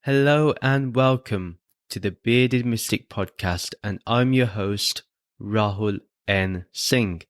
Hello and welcome to the Bearded Mystic Podcast, and I'm your host, Rahul N. Singh.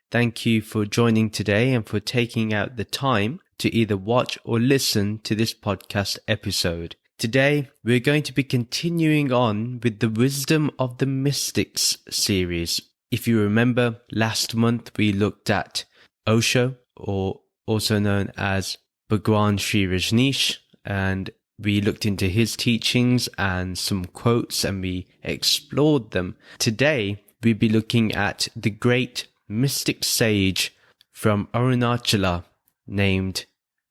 Thank you for joining today and for taking out the time to either watch or listen to this podcast episode. Today, we're going to be continuing on with the Wisdom of the Mystics series. If you remember, last month we looked at Osho, or also known as Bhagwan Sri Rajneesh, and we looked into his teachings and some quotes and we explored them. Today, we'll be looking at the great mystic sage from Arunachala named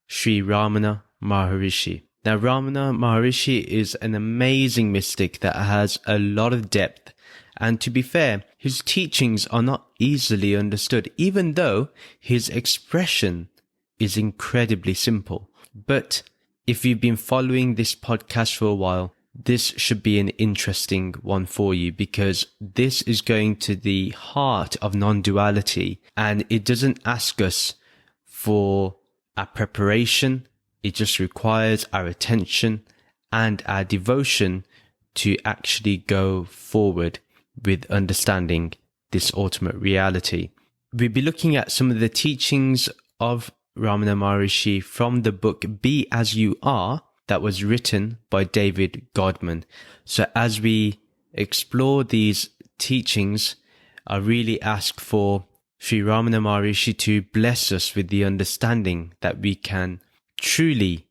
Sri Ramana Maharshi. Now, Ramana Maharshi is an amazing mystic that has a lot of depth. And to be fair, his teachings are not easily understood, even though his expression is incredibly simple. But if you've been following this podcast for a while, this should be an interesting one for you, because this is going to the heart of non-duality, and it doesn't ask us for our preparation. It just requires our attention and our devotion to actually go forward with understanding this ultimate reality. We'll be looking at some of the teachings of Ramana Maharshi from the book Be As You Are that was written by David Godman. So as we explore these teachings, I really ask for Sri Ramana Maharshi to bless us with the understanding that we can truly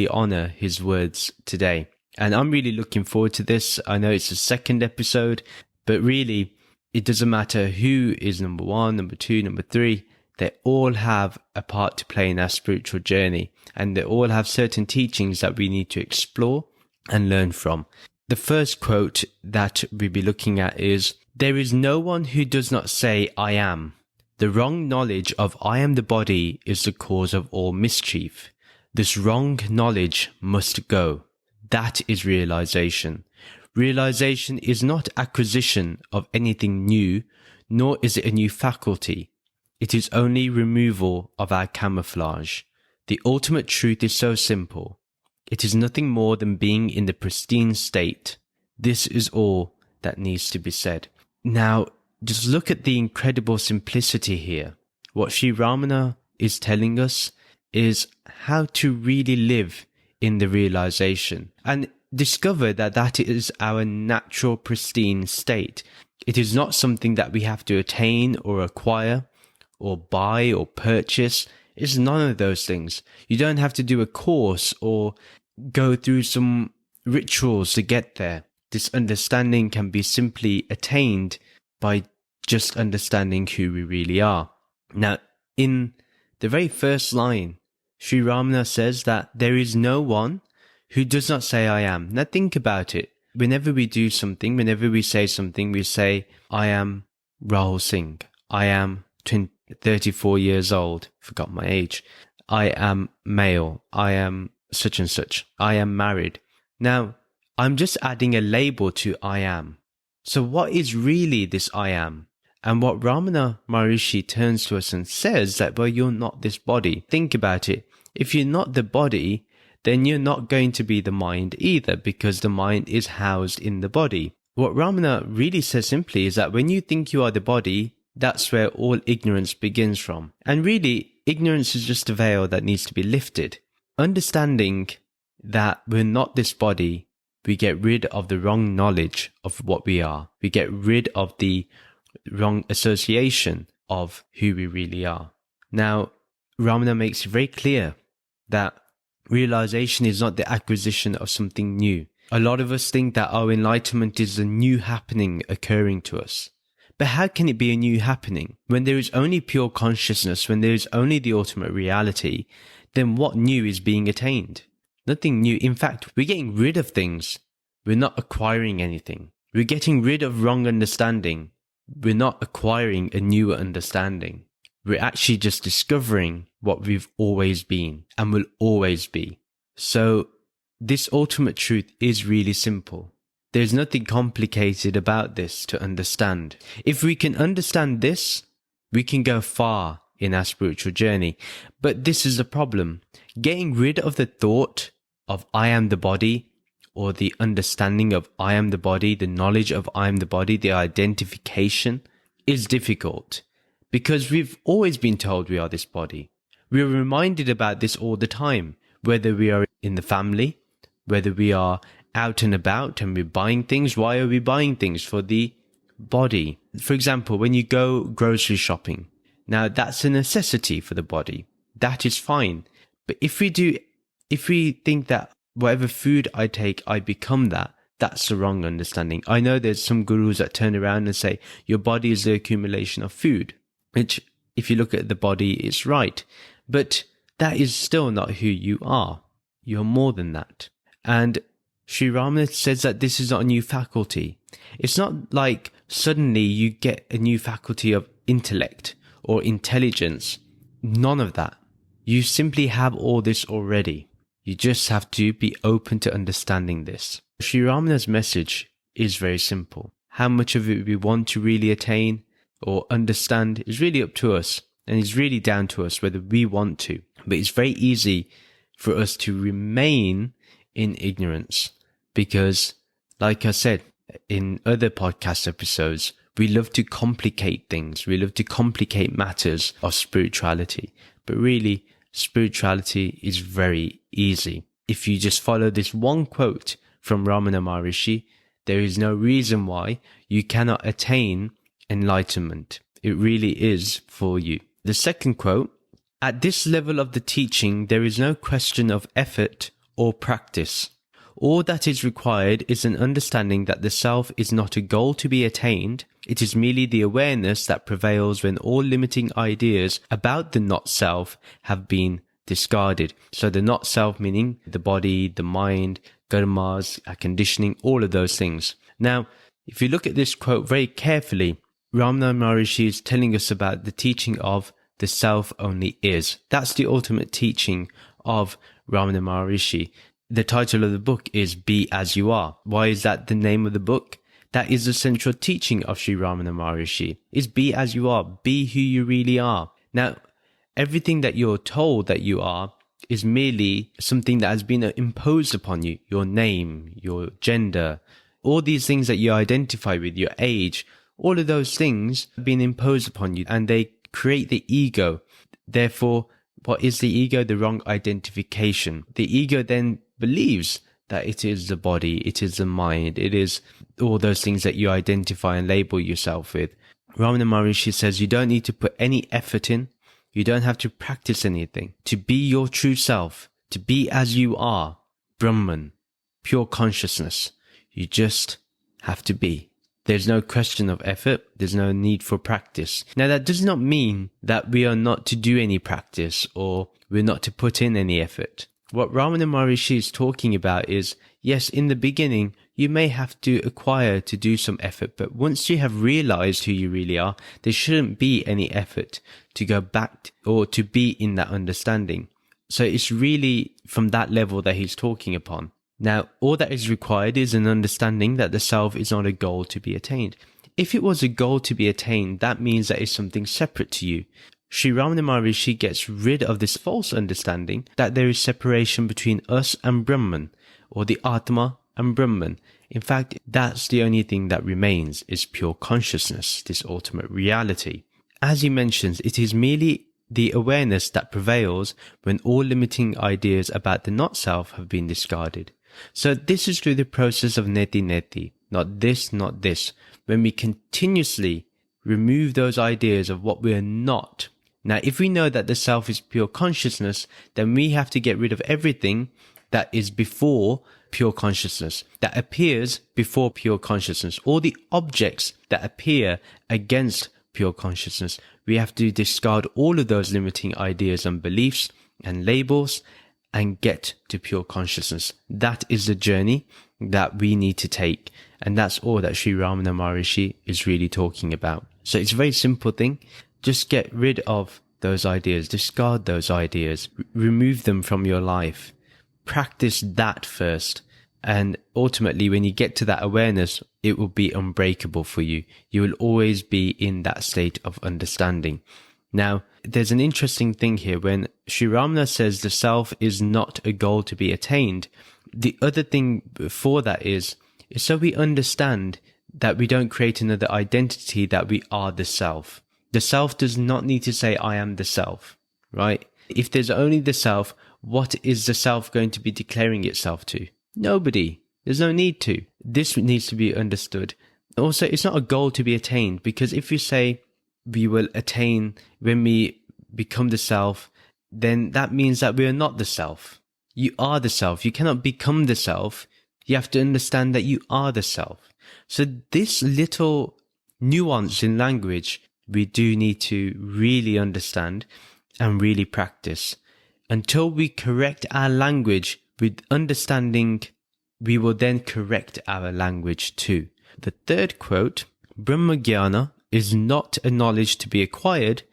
honor his words today. And I'm really looking forward to this. I know it's the second episode, but really it doesn't matter who is number one, number two, number three. They all have a part to play in our spiritual journey, and they all have certain teachings that we need to explore and learn from. The first quote that we'll be looking at is, "There is no one who does not say, 'I am.' The wrong knowledge of 'I am the body' is the cause of all mischief. This wrong knowledge must go. That is realization. Realization is not acquisition of anything new, nor is it a new faculty. It is only removal of our camouflage. The ultimate truth is so simple. It is nothing more than being in the pristine state. This is all that needs to be said." Now, just look at the incredible simplicity here. What Sri Ramana is telling us is how to really live in the realization and discover that that is our natural pristine state. It is not something that we have to attain or acquire or buy or purchase. It's none of those things. You don't have to do a course or go through some rituals to get there. This understanding can be simply attained by just understanding who we really are. Now, in the very first line, Sri Ramana says that there is no one who does not say, "I am." Now think about it. Whenever we do something, whenever we say something, we say, "I am Rahul Singh. I am 34 years old." Forgot my age. "I am male. I am such and such. I am married." Now, I'm just adding a label to "I am." So what is really this "I am"? And what Ramana Maharshi turns to us and says that, well, you're not this body. Think about it. If you're not the body, then you're not going to be the mind either, because the mind is housed in the body. What Ramana really says simply is that when you think you are the body, that's where all ignorance begins from. And really, ignorance is just a veil that needs to be lifted. Understanding that we're not this body, we get rid of the wrong knowledge of what we are. We get rid of the wrong association of who we really are. Now, Ramana makes it very clear that realization is not the acquisition of something new. A lot of us think that our enlightenment is a new happening occurring to us. But how can it be a new happening? When there is only pure consciousness, when there is only the ultimate reality, then what new is being attained? Nothing new. In fact, we're getting rid of things. We're not acquiring anything. We're getting rid of wrong understanding. We're not acquiring a newer understanding. We're actually just discovering what we've always been and will always be. So this ultimate truth is really simple. There's nothing complicated about this to understand. If we can understand this, we can go far in our spiritual journey. But this is the problem. Getting rid of the thought of I am the body or the understanding of I am the body, the knowledge of I am the body, the identification is difficult because we've always been told we are this body. We are reminded about this all the time, whether we are in the family, whether we are out and about and we're buying things. Why are we buying things? For the body. For example, when you go grocery shopping, now that's a necessity for the body. That is fine. But if we think that whatever food I take, I become that, that's the wrong understanding. I know there's some gurus that turn around and say your body is the accumulation of food, which if you look at the body, it's right. But that is still not who you are. You're more than that. And Sri Ramana says that this is not a new faculty. It's not like suddenly you get a new faculty of intellect or intelligence. None of that. You simply have all this already. You just have to be open to understanding this. Sri Ramana's message is very simple. How much of it we want to really attain or understand is really up to us. And it's really down to us whether we want to. But it's very easy for us to remain in ignorance because, like I said in other podcast episodes, we love to complicate things. We love to complicate matters of spirituality. But really, spirituality is very easy. If you just follow this one quote from Ramana Maharshi, there is no reason why you cannot attain enlightenment. It really is for you. The second quote, at this level of the teaching, there is no question of effort or practice. All that is required is an understanding that the self is not a goal to be attained. It is merely the awareness that prevails when all limiting ideas about the not self have been discarded. So the not self meaning the body, the mind, karmas, conditioning, all of those things. Now, if you look at this quote very carefully, Ramana Maharshi is telling us about the teaching of the self only is. That's the ultimate teaching of Ramana Maharshi. The title of the book is Be As You Are. Why is that the name of the book? That is the central teaching of Sri Ramana Maharshi, is be as you are, be who you really are. Now, everything that you're told that you are is merely something that has been imposed upon you. Your name, your gender, all these things that you identify with, your age, all of those things have been imposed upon you and they create the ego. Therefore, what is the ego? The wrong identification. The ego then believes that it is the body, it is the mind, it is all those things that you identify and label yourself with. Ramana Maharshi says you don't need to put any effort in. You don't have to practice anything. To be your true self, to be as you are, Brahman, pure consciousness, you just have to be. There's no question of effort. There's no need for practice. Now, that does not mean that we are not to do any practice or we're not to put in any effort. What Ramana Maharshi is talking about is, yes, in the beginning, you may have to acquire to do some effort, but once you have realized who you really are, there shouldn't be any effort to go back or to be in that understanding. So it's really from that level that he's talking upon. Now, all that is required is an understanding that the self is not a goal to be attained. If it was a goal to be attained, that means that it's something separate to you. Sri Ramana Maharshi gets rid of this false understanding that there is separation between us and Brahman, or the Atma and Brahman. In fact, that's the only thing that remains, is pure consciousness, this ultimate reality. As he mentions, it is merely the awareness that prevails when all limiting ideas about the not-self have been discarded. So this is through the process of neti, not this, not this, when we continuously remove those ideas of what we are not. Now, if we know that the self is pure consciousness, then we have to get rid of everything that is before pure consciousness, that appears before pure consciousness, all the objects that appear against pure consciousness. We have to discard all of those limiting ideas and beliefs and labels and get to pure consciousness. That is the journey that we need to take. And that's all that Sri Ramana Maharshi is really talking about. So it's a very simple thing. Just get rid of those ideas, discard those ideas, remove them from your life. Practice that first. And ultimately, when you get to that awareness, it will be unbreakable for you. You will always be in that state of understanding. Now, there's an interesting thing here. When Sri Ramana says the self is not a goal to be attained, the other thing before that is so we understand that we don't create another identity, that we are the self. The self does not need to say, I am the self, right? If there's only the self, what is the self going to be declaring itself to? Nobody. There's no need to. This needs to be understood. Also, it's not a goal to be attained, because if you say we will attain when we become the self, then that means that we are not the self. You are the self. You cannot become the self. You have to understand that you are the self. So this little nuance in language, we do need to really understand and really practice. Until we correct our language with understanding, we will then correct our language too. The third quote, Brahmagyana is not a knowledge to be acquired,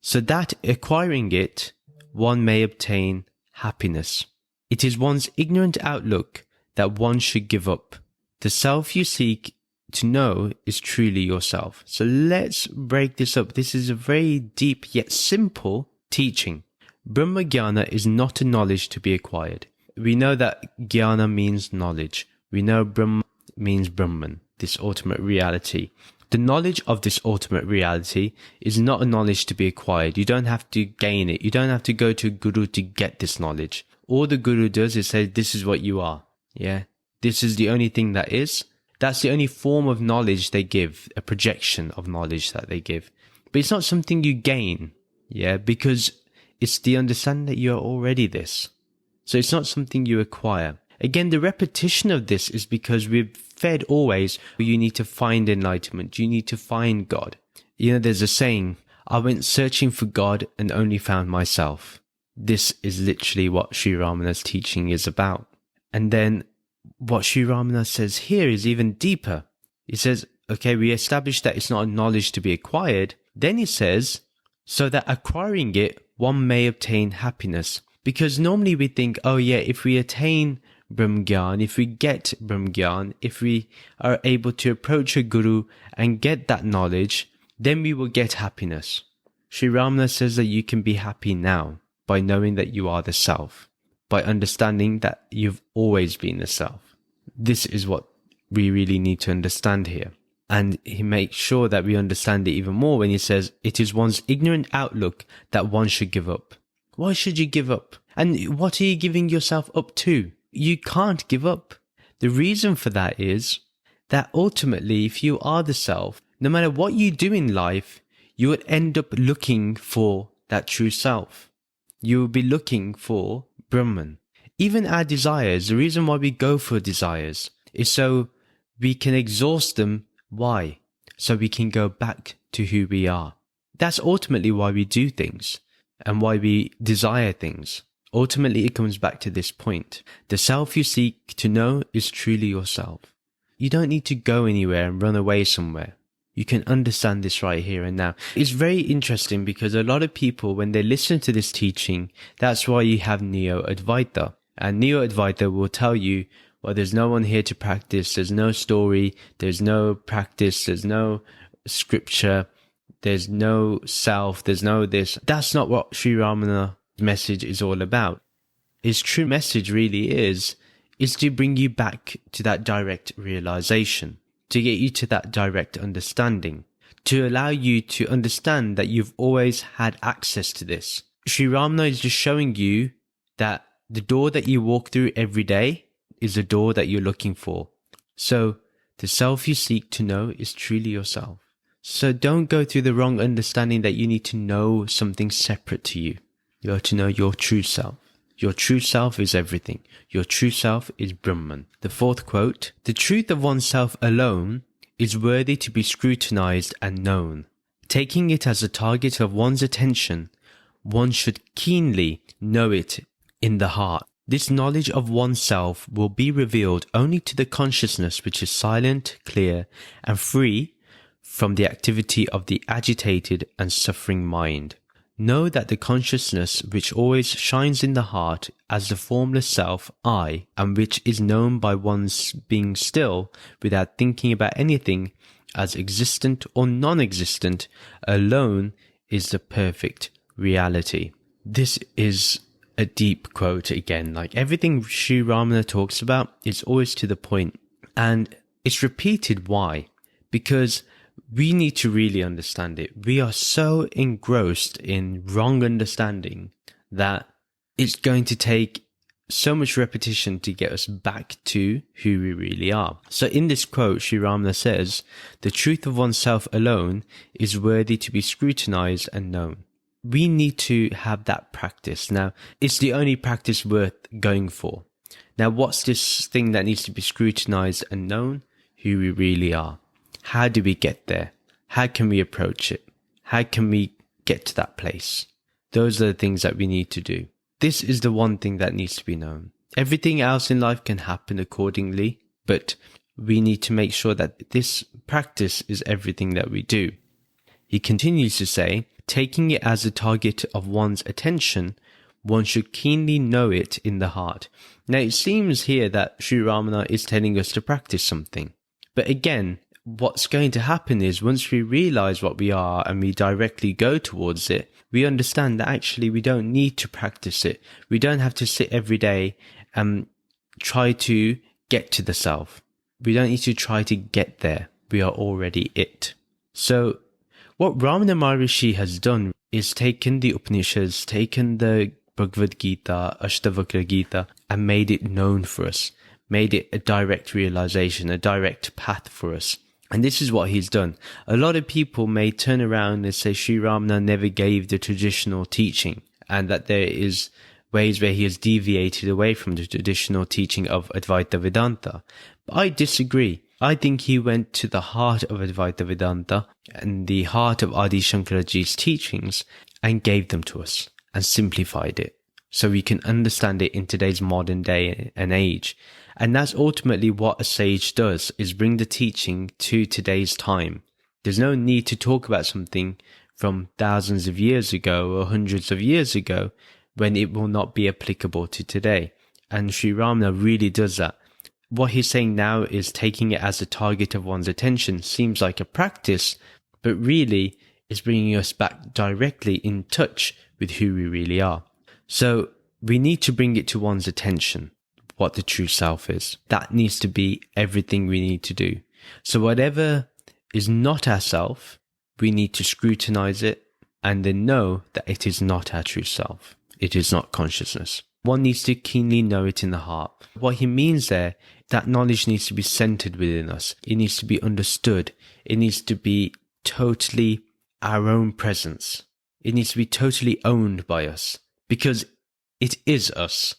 so that acquiring it, one may obtain happiness. It is one's ignorant outlook that one should give up. The self you seek to know is truly yourself. So let's break this up. This is a very deep yet simple teaching. Brahmagyana is not a knowledge to be acquired. We know that jnana means knowledge. We know Brahma means Brahman, this ultimate reality. The knowledge of this ultimate reality is not a knowledge to be acquired. You don't have to gain it. You don't have to go to a guru to get this knowledge. All the guru does is say, this is what you are. Yeah. This is the only thing that is. That's the only form of knowledge they give, a projection of knowledge that they give. But it's not something you gain. Yeah. Because it's the understanding that you are already this. So it's not something you acquire. Again, the repetition of this is because we've fed always, you need to find enlightenment. You need to find God. You know, there's a saying, I went searching for God and only found myself. This is literally what Sri Ramana's teaching is about. And then what Sri Ramana says here is even deeper. He says, okay, we established that it's not a knowledge to be acquired. Then he says, so that acquiring it, one may obtain happiness. Because normally we think, oh yeah, if we attain Brahmgyan, if we get Brahmgyan, if we are able to approach a guru and get that knowledge, then we will get happiness. Sri Ramana says that you can be happy now by knowing that you are the self, by understanding that you've always been the self. This is what we really need to understand here. And he makes sure that we understand it even more when he says, it is one's ignorant outlook that one should give up. Why should you give up? And what are you giving yourself up to? You can't give up. The reason for that is that ultimately, if you are the self, no matter what you do in life, you would end up looking for that true self. You will be looking for Brahman. Even our desires, the reason why we go for desires is so we can exhaust them. Why? So we can go back to who we are. That's ultimately why we do things and why we desire things. Ultimately, it comes back to this point. The self you seek to know is truly yourself. You don't need to go anywhere and run away somewhere. You can understand this right here and now. It's very interesting because a lot of people, when they listen to this teaching, that's why you have Neo-Advaita. And Neo-Advaita will tell you, well, there's no one here to practice. There's no story. There's no practice. There's no scripture. There's no self. There's no this. That's not what Sri Ramana message is all about. His true message really is to bring you back to that direct realization, to get you to that direct understanding, to allow you to understand that you've always had access to this. Sri Ramana is just showing you that the door that you walk through every day is the door that you're looking for. So the self you seek to know is truly yourself. So don't go through the wrong understanding that you need to know something separate to you. You have to know your true self. Your true self is everything. Your true self is Brahman. The fourth quote, the truth of oneself alone is worthy to be scrutinized and known. Taking it as a target of one's attention, one should keenly know it in the heart. This knowledge of oneself will be revealed only to the consciousness which is silent, clear, and free from the activity of the agitated and suffering mind. Know that the consciousness which always shines in the heart as the formless self, I, and which is known by one's being still without thinking about anything as existent or non-existent, alone is the perfect reality. This is a deep quote again. Like everything Sri Ramana talks about is always to the point, and it's repeated. Why? Because we need to really understand it. We are so engrossed in wrong understanding that it's going to take so much repetition to get us back to who we really are. So in this quote, Sri Ramana says, "The truth of oneself alone is worthy to be scrutinized and known." We need to have that practice. Now, it's the only practice worth going for. Now, what's this thing that needs to be scrutinized and known? Who we really are. How do we get there? How can we approach it? How can we get to that place? Those are the things that we need to do. This is the one thing that needs to be known. Everything else in life can happen accordingly, but we need to make sure that this practice is everything that we do. He continues to say, taking it as a target of one's attention, one should keenly know it in the heart. Now, it seems here that Sri Ramana is telling us to practice something. But again, what's going to happen is once we realize what we are and we directly go towards it, we understand that actually we don't need to practice it. We don't have to sit every day and try to get to the self. We don't need to try to get there. We are already it. So what Ramana Maharshi has done is taken the Upanishads, taken the Bhagavad Gita, Ashtavakra Gita, and made it known for us, made it a direct realization, a direct path for us. And this is what he's done. A lot of people may turn around and say Sri Ramana never gave the traditional teaching, and that there is ways where he has deviated away from the traditional teaching of Advaita Vedanta. But I disagree. I think he went to the heart of Advaita Vedanta and the heart of Adi Shankaraji's teachings and gave them to us and simplified it so we can understand it in today's modern day and age. And that's ultimately what a sage does, is bring the teaching to today's time. There's no need to talk about something from thousands of years ago or hundreds of years ago when it will not be applicable to today. And Sri Ramana really does that. What he's saying now is taking it as a target of one's attention seems like a practice, but really is bringing us back directly in touch with who we really are. So we need to bring it to one's attention, what the true self is. That needs to be everything we need to do. So whatever is not our self, we need to scrutinize it and then know that it is not our true self. It is not consciousness. One needs to keenly know it in the heart. What he means there, that knowledge needs to be centered within us. It needs to be understood. It needs to be totally our own presence. It needs to be totally owned by us because it is us.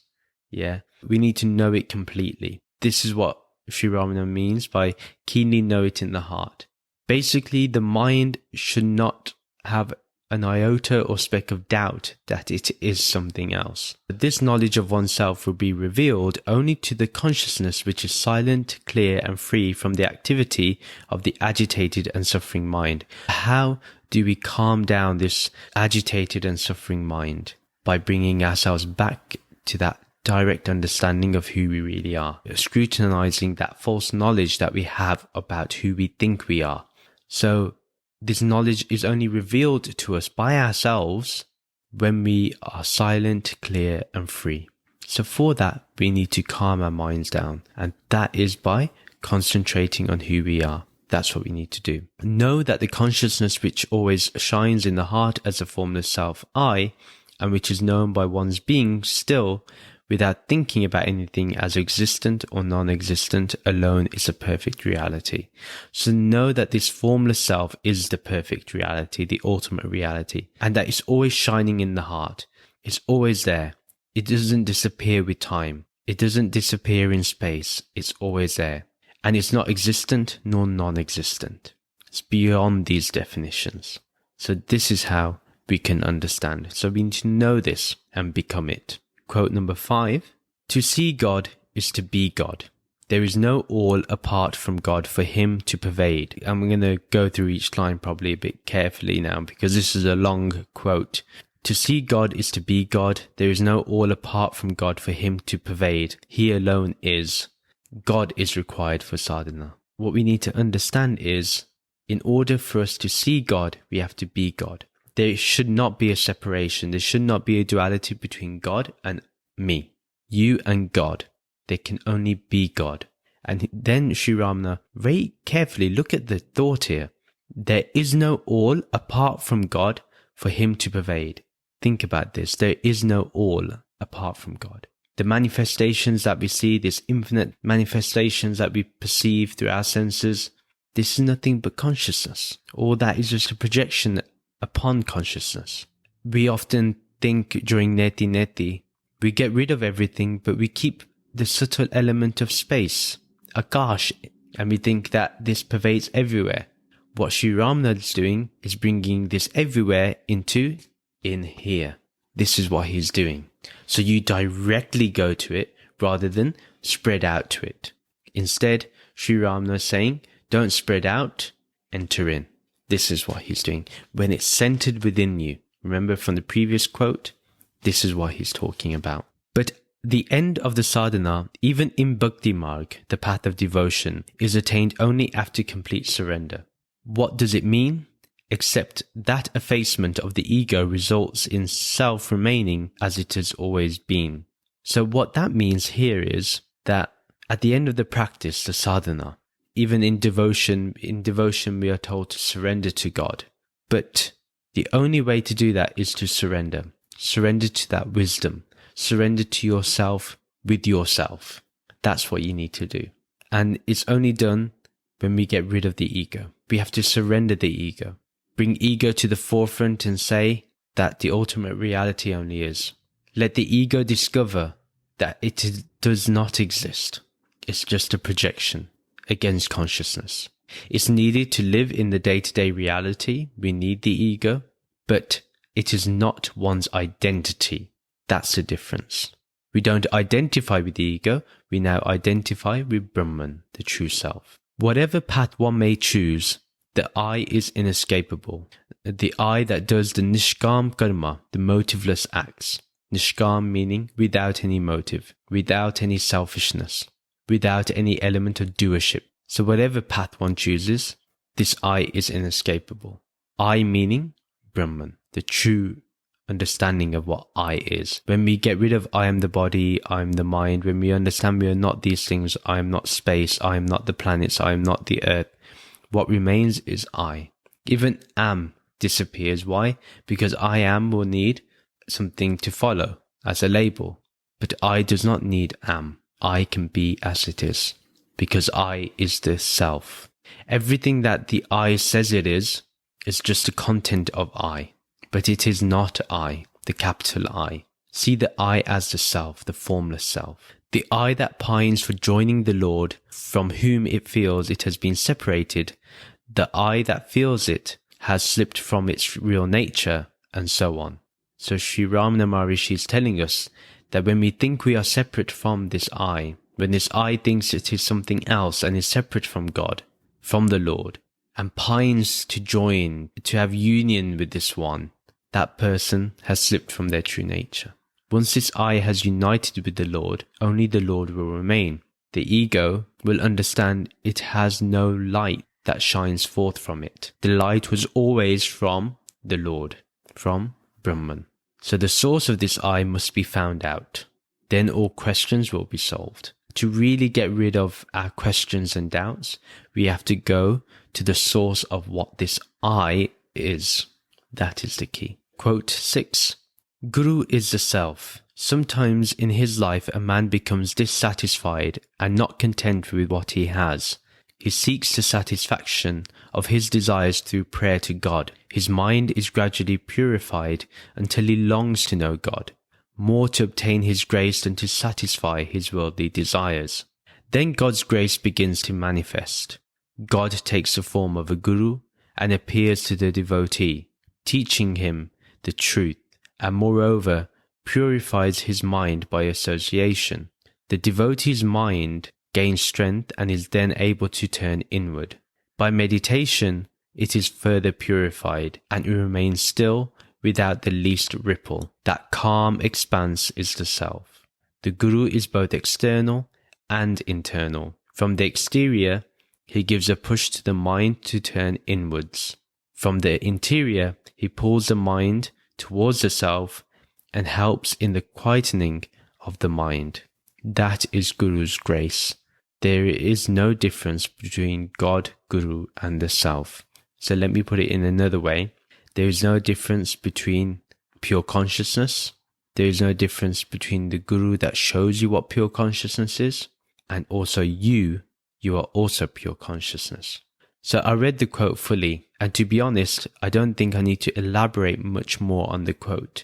Yeah. We need to know it completely. This is what Sri Ramana means by keenly know it in the heart. Basically, the mind should not have an iota or speck of doubt that it is something else. This knowledge of oneself will be revealed only to the consciousness which is silent, clear, and free from the activity of the agitated and suffering mind. How do we calm down this agitated and suffering mind? By bringing ourselves back to that direct understanding of who we really are, scrutinizing that false knowledge that we have about who we think we are. So this knowledge is only revealed to us by ourselves when we are silent, clear, and free. So for that, we need to calm our minds down, and that is by concentrating on who we are. That's what we need to do. Know that the consciousness which always shines in the heart as a formless self, I, and which is known by one's being still, without thinking about anything as existent or non-existent, alone is a perfect reality. So know that this formless self is the perfect reality, the ultimate reality, and that it's always shining in the heart. It's always there. It doesn't disappear with time. It doesn't disappear in space. It's always there. And it's not existent nor non-existent. It's beyond these definitions. So this is how we can understand. So we need to know this and become it. Quote number 5, to see God is to be God. There is no all apart from God for him to pervade. And we're going to go through each line probably a bit carefully now because this is a long quote. To see God is to be God. There is no all apart from God for him to pervade. He alone is. God is required for sadhana. What we need to understand is, in order for us to see God, we have to be God. There should not be a separation. There should not be a duality between God and me. You and God. There can only be God. And then Sri Ramana, very carefully look at the thought here. There is no all apart from God for him to pervade. Think about this. There is no all apart from God. The manifestations that we see, these infinite manifestations that we perceive through our senses, this is nothing but consciousness. All that is just a projection upon consciousness. We often think during neti neti, we get rid of everything, but we keep the subtle element of space, akash, and we think that this pervades everywhere. What Sri Ramana is doing is bringing this everywhere into in here. This is what he's doing. So you directly go to it rather than spread out to it. Instead, Sri Ramana is saying, don't spread out, enter in. This is what he's doing. When it's centered within you, remember from the previous quote, this is what he's talking about. But the end of the sadhana, even in Bhakti Marg, the path of devotion, is attained only after complete surrender. What does it mean? Except that effacement of the ego results in self remaining as it has always been. So what that means here is that at the end of the practice, the sadhana, even in devotion we are told to surrender to God. But the only way to do that is to surrender. Surrender to that wisdom. Surrender to yourself with yourself. That's what you need to do. And it's only done when we get rid of the ego. We have to surrender the ego. Bring ego to the forefront and say that the ultimate reality only is. Let the ego discover that it does not exist. It's just a projection against consciousness. It's needed to live in the day-to-day reality. We need the ego, but it is not one's identity. That's the difference. We don't identify with the ego. We now identify with Brahman, the true self. Whatever path one may choose, the I is inescapable. The I that does the nishkam karma, the motiveless acts. Nishkam meaning without any motive, without any selfishness, without any element of doership. So whatever path one chooses, this I is inescapable. I meaning Brahman, the true understanding of what I is. When we get rid of I am the body, I am the mind, when we understand we are not these things, I am not space, I am not the planets, I am not the earth, what remains is I. Even am disappears. Why? Because I am will need something to follow as a label. But I does not need am. I can be as it is. Because I is the self. Everything that the I says it is just the content of I. But it is not I, the capital I. See the I as the self, the formless self. The I that pines for joining the Lord, from whom it feels it has been separated, the I that feels it has slipped from its real nature, and so on. So Sri Ramana Maharshi is telling us that when we think we are separate from this I, when this I thinks it is something else and is separate from God, from the Lord, and pines to join, to have union with this one, that person has slipped from their true nature. Once this I has united with the Lord, only the Lord will remain. The ego will understand it has no light that shines forth from it. The light was always from the Lord, from Brahman. So the source of this I must be found out. Then all questions will be solved. To really get rid of our questions and doubts, we have to go to the source of what this I is. That is the key. Quote 6. Guru is the self. Sometimes in his life a man becomes dissatisfied and not content with what he has. He seeks the satisfaction of his desires through prayer to God. His mind is gradually purified until he longs to know God, more to obtain his grace than to satisfy his worldly desires. Then God's grace begins to manifest. God takes the form of a guru and appears to the devotee, teaching him the truth, and moreover purifies his mind by association. The devotee's mind gains strength and is then able to turn inward. By meditation, it is further purified and it remains still without the least ripple. That calm expanse is the self. The guru is both external and internal. From the exterior, he gives a push to the mind to turn inwards. From the interior, he pulls the mind towards the self and helps in the quietening of the mind. That is Guru's grace. There is no difference between God, Guru, and the self. So let me put it in another way. There is no difference between pure consciousness. There is no difference between the Guru that shows you what pure consciousness is, and also you are also pure consciousness. So I read the quote fully, and to be honest, I don't think I need to elaborate much more on the quote.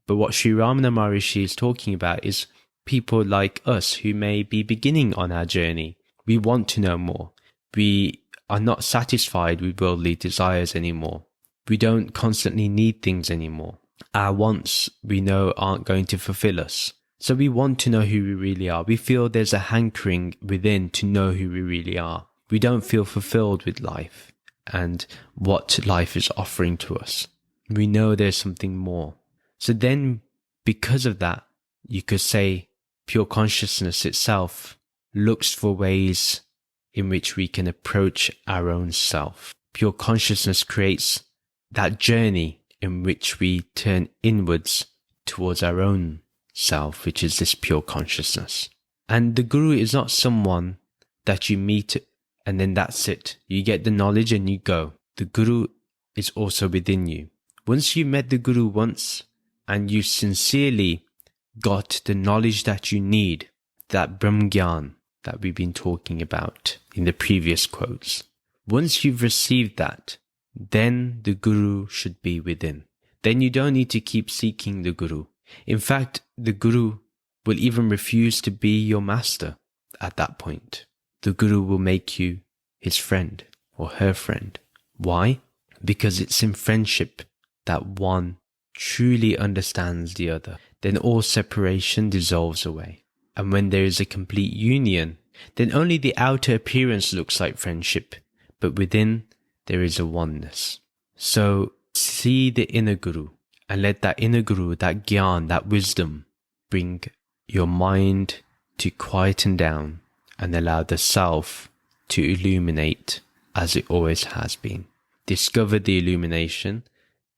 But what Sri Ramana Maharshi is talking about is people like us who may be beginning on our journey. We want to know more. We are not satisfied with worldly desires anymore. We don't constantly need things anymore. Our wants, we know, aren't going to fulfill us. So we want to know who we really are. We feel there's a hankering within to know who we really are. We don't feel fulfilled with life and what life is offering to us. We know there's something more. So then, because of that, you could say pure consciousness itself looks for ways in which we can approach our own self. Pure consciousness creates that journey in which we turn inwards towards our own self, which is this pure consciousness. And the Guru is not someone that you meet and then that's it. You get the knowledge and you go. The Guru is also within you. Once you met the Guru once and you sincerely got the knowledge that you need, that Brahm Gyan that we've been talking about in the previous quotes, once you've received that, then the Guru should be within. Then you don't need to keep seeking the Guru. In fact, the Guru will even refuse to be your master at that point. The Guru will make you his friend or her friend. Why? Because it's in friendship that one truly understands the other. Then all separation dissolves away. And when there is a complete union, then only the outer appearance looks like friendship, but within there is a oneness. So see the inner Guru and let that inner Guru, that Gyan, that wisdom, bring your mind to quieten down and allow the self to illuminate as it always has been. Discover the illumination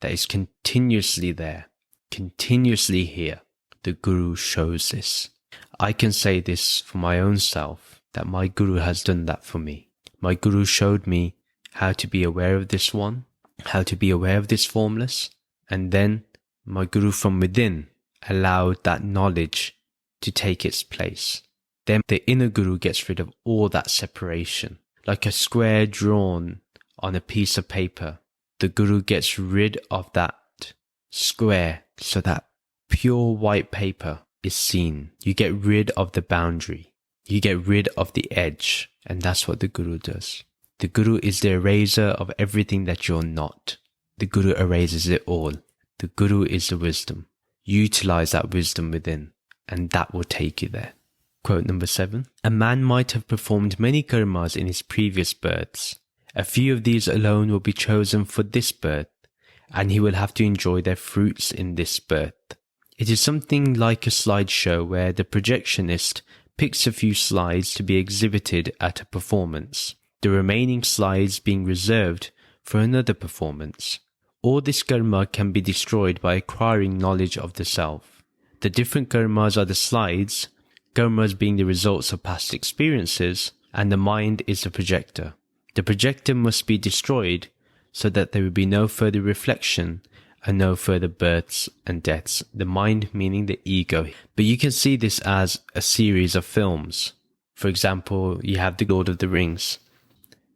that is continuously there, continuously here. The Guru shows this. I can say this for my own self, that my Guru has done that for me. My Guru showed me how to be aware of this one, how to be aware of this formless, and then my Guru from within allowed that knowledge to take its place. Then the inner Guru gets rid of all that separation. Like a square drawn on a piece of paper, the Guru gets rid of that square so that pure white paper is seen. You get rid of the boundary. You get rid of the edge. And that's what the Guru does. The Guru is the eraser of everything that you're not. The Guru erases it all. The Guru is the wisdom. Utilize that wisdom within, and that will take you there. Quote number 7. A man might have performed many karmas in his previous births. A few of these alone will be chosen for this birth, and he will have to enjoy their fruits in this birth. It is something like a slideshow where the projectionist picks a few slides to be exhibited at a performance, the remaining slides being reserved for another performance. All this karma can be destroyed by acquiring knowledge of the self. The different karmas are the slides, karmas being the results of past experiences, and the mind is the projector. The projector must be destroyed so that there will be no further reflection and no further births and deaths. The mind meaning the ego. But you can see this as a series of films. For example, you have The Lord of the Rings.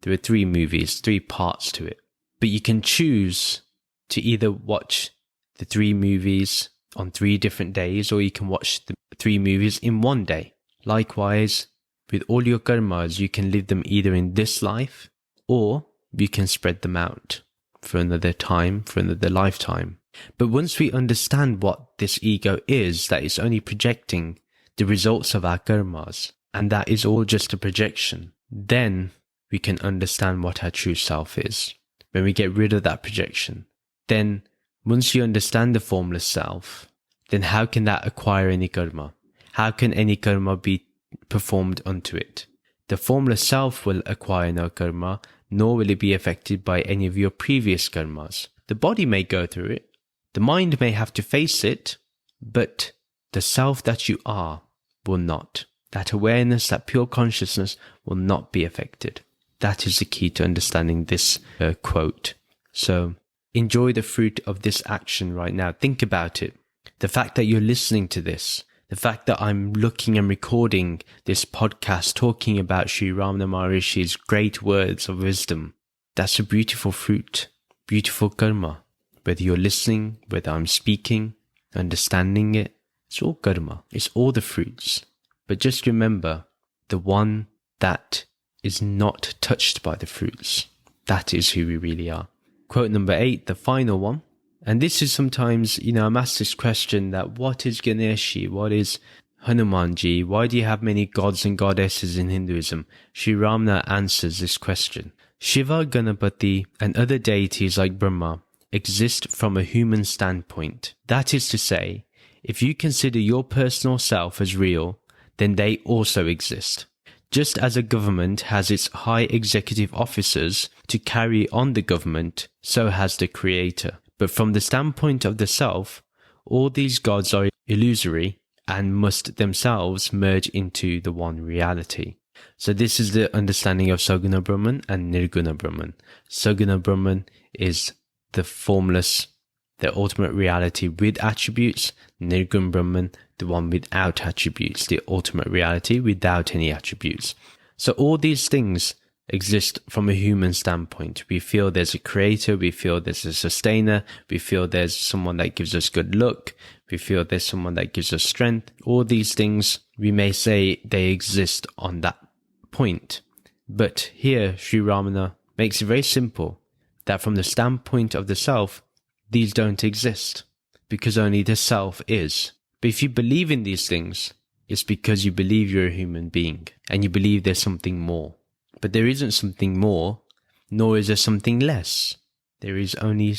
There are 3 movies, 3 parts to it. But you can choose to either watch the 3 movies on 3 different days, or you can watch the 3 movies in one day. Likewise, with all your karmas, you can live them either in this life, or you can spread them out for another time, for another lifetime. But once we understand what this ego is, that it's only projecting the results of our karmas, and that is all just a projection, then we can understand what our true self is. When we get rid of that projection, then once you understand the formless self, then how can that acquire any karma? How can any karma be performed unto it? The formless self will acquire no karma, nor will it be affected by any of your previous karmas. The body may go through it, the mind may have to face it, but the self that you are will not. That awareness, that pure consciousness will not be affected. That is the key to understanding this quote. So enjoy the fruit of this action right now. Think about it. The fact that you're listening to this, the fact that I'm looking and recording this podcast talking about Sri Ramana Maharshi's great words of wisdom, that's a beautiful fruit, beautiful karma. Whether you're listening, whether I'm speaking, understanding it, it's all karma. It's all the fruits. But just remember, the one that is not touched by the fruits, that is who we really are. Quote number 8, the final one. And this is sometimes, I'm asked this question that what is Ganeshi? What is Hanumanji? Why do you have many gods and goddesses in Hinduism? Sri Ramana answers this question. Shiva, Ganapati, and other deities like Brahma exist from a human standpoint. That is to say, if you consider your personal self as real, then they also exist. Just as a government has its high executive officers to carry on the government, so has the Creator. But from the standpoint of the self, all these gods are illusory and must themselves merge into the one reality. So this is the understanding of Saguna Brahman and Nirguna Brahman. Saguna Brahman is the formless, the ultimate reality with attributes. Nirguna Brahman, the one without attributes, the ultimate reality without any attributes. So all these things exist from a human standpoint. We feel there's a creator, we feel there's a sustainer, we feel there's someone that gives us good luck, we feel there's someone that gives us strength. All these things, we may say they exist on that point. But here, Sri Ramana makes it very simple that from the standpoint of the self, these don't exist because only the self is. But if you believe in these things, it's because you believe you're a human being and you believe there's something more. But there isn't something more, nor is there something less. There is only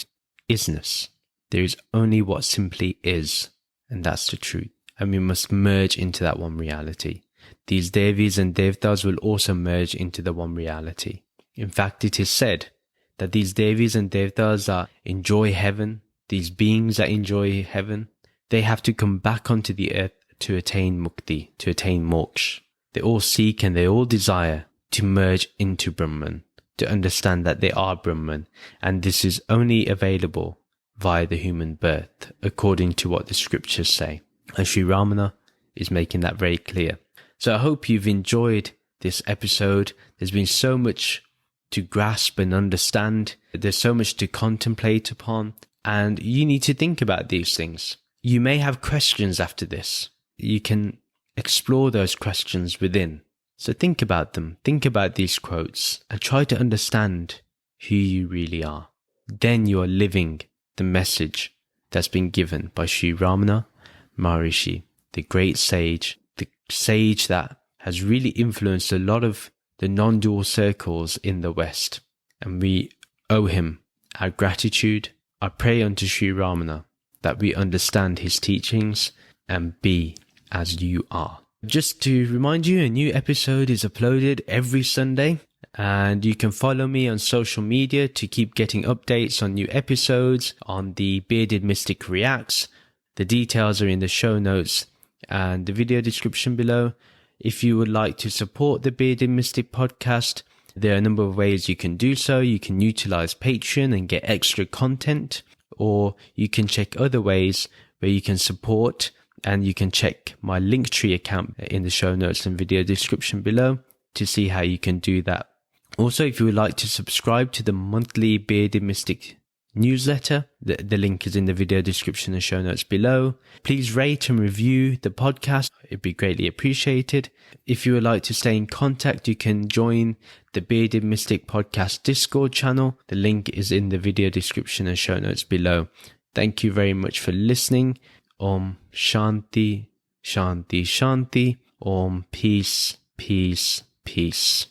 isness. There is only what simply is, and that's the truth. And we must merge into that one reality. These Devis and Devtas will also merge into the one reality. In fact, it is said that these Devis and Devtas that enjoy heaven, these beings that enjoy heaven, they have to come back onto the earth to attain mukti, to attain moksha. They all seek and they all desire to merge into Brahman, to understand that they are Brahman, and this is only available via the human birth, according to what the scriptures say. And Sri Ramana is making that very clear. So I hope you've enjoyed this episode. There's been so much to grasp and understand. There's so much to contemplate upon, and you need to think about these things. You may have questions after this. You can explore those questions within. So think about them, think about these quotes, and try to understand who you really are. Then you are living the message that's been given by Sri Ramana Maharshi, the great sage, the sage that has really influenced a lot of the non-dual circles in the West. And we owe him our gratitude. I pray unto Sri Ramana that we understand his teachings and be as you are. Just to remind you, a new episode is uploaded every Sunday, and you can follow me on social media to keep getting updates on new episodes on the Bearded Mystic Reacts. The details are in the show notes and the video description below. If you would like to support the Bearded Mystic podcast, there are a number of ways you can do so. You can utilize Patreon and get extra content, or you can check other ways where you can support. And you can check my Linktree account in the show notes and video description below to see how you can do that. Also, if you would like to subscribe to the monthly Bearded Mystic newsletter, the link is in the video description and show notes below. Please rate and review the podcast. It'd be greatly appreciated. If you would like to stay in contact, you can join the Bearded Mystic podcast Discord channel. The link is in the video description and show notes below. Thank you very much for listening. Om Shanti, Shanti, Shanti. Om Peace, Peace, Peace.